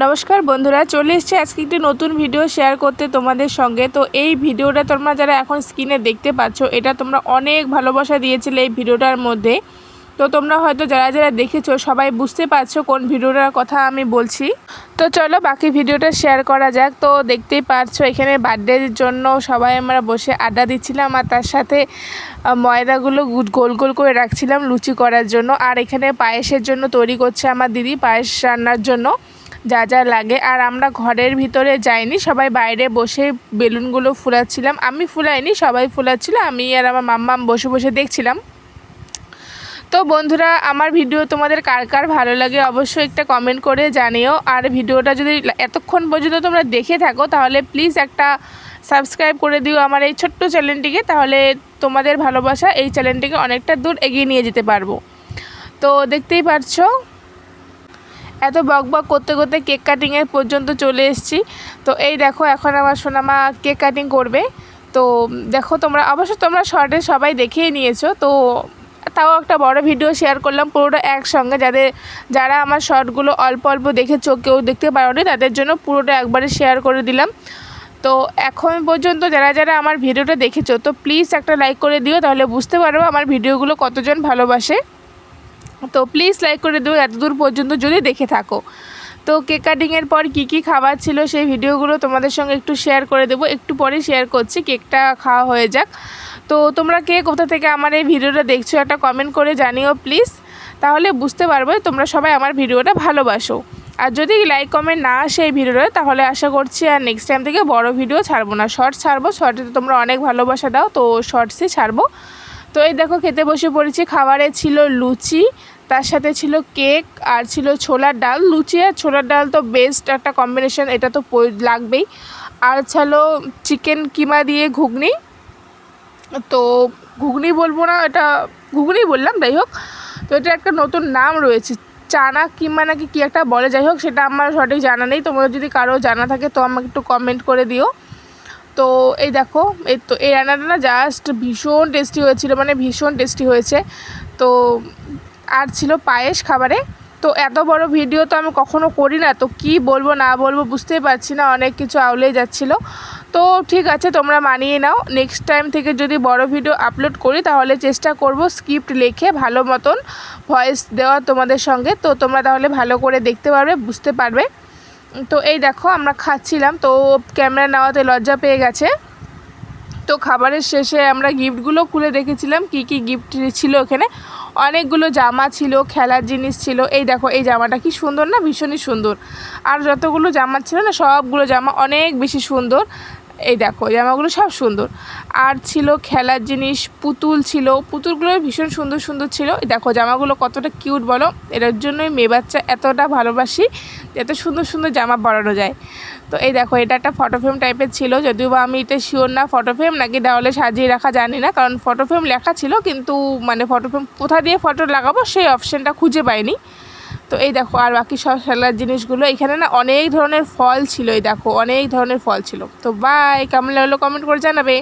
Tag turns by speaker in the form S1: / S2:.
S1: নমস্কার বন্ধুরা, চলে এসেছি আজকে একটি নতুন ভিডিও শেয়ার করতে তোমাদের সঙ্গে। তো এই ভিডিওটা তোমরা যারা এখন স্ক্রিনে দেখতে পাচ্ছ, এটা তোমরা অনেক ভালোবাসা দিয়েছিলে এই ভিডিওটার মধ্যে। তো তোমরা হয়তো যারা যারা দেখেছো সবাই বুঝতে পারছো কোন ভিডিওটার কথা আমি বলছি। তো চলো বাকি ভিডিওটা শেয়ার করা যাক। তো দেখতেই পারছো এখানে বার্থডের জন্য সবাই আমরা বসে আড্ডা দিচ্ছিলাম, আর তার সাথে ময়দাগুলো গোল গোল করে রাখছিলাম লুচি করার জন্য। আর এখানে পায়েসের জন্য তৈরি করছে আমার দিদি, পায়েস রান্নার জন্য যা যা লাগে। আর আমরা ঘরের ভিতরে যাইনি, সবাই বাইরে বসে বেলুনগুলো ফুলাচ্ছিলাম। আমি ফুলাইনি, সবাই ফুলাচ্ছিল, আমি আর আমার মাম্মাম বসে বসে দেখছিলাম। তো বন্ধুরা, আমার ভিডিও তোমাদের কার কার ভালো লাগে অবশ্যই একটা কমেন্ট করে জানিও। আর ভিডিওটা যদি এতক্ষণ পর্যন্ত তোমরা দেখে থাকো তাহলে প্লিজ একটা সাবস্ক্রাইব করে দিও আমার এই ছোট্ট চ্যানেলটিকে, তাহলে তোমাদের ভালোবাসা এই চ্যানেলটিকে অনেকটা দূর এগিয়ে নিয়ে যেতে পারবো। তো দেখতেই পারছো এত বক বক করতে করতে কেক কাটিংয়ের পর্যন্ত চলে এসেছি। তো এই দেখো এখন আমার সোনামা কেক কাটিং করবে। তো দেখো তোমরা অবশ্যই তোমরা শর্টে সবাই দেখেই নিয়েছো, তো তাও একটা বড় ভিডিও শেয়ার করলাম পুরোটা একসঙ্গে, যারা আমার শর্টগুলো অল্প অল্প দেখেছো, কেউ দেখতে পারোনি, তাদের জন্য পুরোটা একবারে শেয়ার করে দিলাম। তো এখন পর্যন্ত যারা যারা আমার ভিডিওটা দেখেছো তো প্লিজ একটা লাইক করে দিও, তাহলে বুঝতে পারবো আমার ভিডিওগুলো কতজন ভালোবাসে। তো প্লিজ লাইক করে দিও এতদূর পর্যন্ত যদি দেখে থাকো। তো কেক কাটিংয়ের পর কী খাবার ছিল সেই ভিডিওগুলো তোমাদের সঙ্গে একটু শেয়ার করে দেবো, একটু পরে শেয়ার করছি, কেকটা খাওয়া হয়ে যাক। তো তোমরা কে কোথা থেকে আমার এই ভিডিওটা দেখছো একটা কমেন্ট করে জানিও প্লিজ, তাহলে বুঝতে পারবো তোমরা সবাই আমার ভিডিওটা ভালোবাসো। আর যদি লাইক কমেন্ট না আসে এই ভিডিওটা, তাহলে আশা করছি আর নেক্সট টাইম থেকে বড় ভিডিও ছাড়বো না, শর্টস ছাড়বো। শর্টে তো তোমরা অনেক ভালোবাসা দাও, তো শর্টসই ছাড়বো। তো এই দেখো খেতে বসে পড়েছি। খাবারে ছিল লুচি, তার সাথে ছিল কেক, আর ছিল ছোলার ডাল। লুচি আর ছোলার ডাল তো বেস্ট একটা কম্বিনেশন, এটা তো লাগবেই। আর ছিল চিকেন কিমা দিয়ে ঘুগনি। তো ঘুগনি বলবো না, এটা ঘুগনি বললাম, যাই হোক। তো এটা একটা নতুন নাম রয়েছে, চানা কিমা নাকি কী একটা বলে, যাই হোক সেটা আমার সঠিক জানা নেই। তোমরা যদি কারো জানা থাকে তো আমাকে একটু কমেন্ট করে দিও। তো এই দেখো এই রান্নাটা না জাস্ট ভীষণ টেস্টি হয়েছিল, মানে ভীষণ টেস্টি হয়েছে। তো আর ছিল পায়েস খাবারে। তো এত বড় ভিডিও তো আমি কখনো করি না, তো কি বলবো না বলবো বুঝতেই পারছি না, অনেক কিছু আউলেই যাচ্ছিলো। তো ঠিক আছে, তোমরা মানিয়ে নাও, নেক্সট টাইম থেকে যদি বড় ভিডিও আপলোড করি তাহলে চেষ্টা করব স্ক্রিপ্ট লিখে ভালো মতন ভয়েস দেওয়া তোমাদের সঙ্গে। তো তোমরা তাহলে ভালো করে দেখতে পারবে, বুঝতে পারবে। তো এই দেখো আমরা খাচ্ছিলাম, তো ক্যামেরা নেওয়াতে লজ্জা পেয়ে গেছে। তো খাবারের শেষে আমরা গিফটগুলো খুলে দেখেছিলাম কি কি গিফট ছিল ওখানে। অনেকগুলো জামা ছিল, খেলার জিনিস ছিল। এই দেখো এই জামাটা কি সুন্দর না, ভীষণই সুন্দর। আর যতগুলো জামা ছিল না সবগুলো জামা অনেক বেশি সুন্দর। এই দেখো জামাগুলো সব সুন্দর। আর ছিল খেলার জিনিস, পুতুল ছিল, পুতুলগুলো ভীষণ সুন্দর সুন্দর ছিল। দেখো জামাগুলো কতটা কিউট বলো, এটার জন্যই মেয়ে বাচ্চা এতটা ভালোবাসি, এত সুন্দর সুন্দর জামা পরানো যায়। তো এই দেখো এটা একটা ফটো ফ্রেম টাইপের ছিল, যদিও বা আমি এটা শিওর না ফটো ফ্রেম নাকি দেওয়ালে সাজিয়ে রাখা জানি না, কারণ ফটো ফ্রেম লেখা ছিল কিন্তু মানে ফটো ফ্রেম কোথা দিয়ে ফটো লাগাবো সেই অপশানটা খুঁজে পাইনি। তো এই দেখো আর বাকি সব খেলার জিনিসগুলো, এখানে না অনেক ধরনের ফল ছিল, এই দেখো অনেক ধরনের ফল ছিল। তো বাই, কেমন লাগলো কমেন্ট করে জানাবে।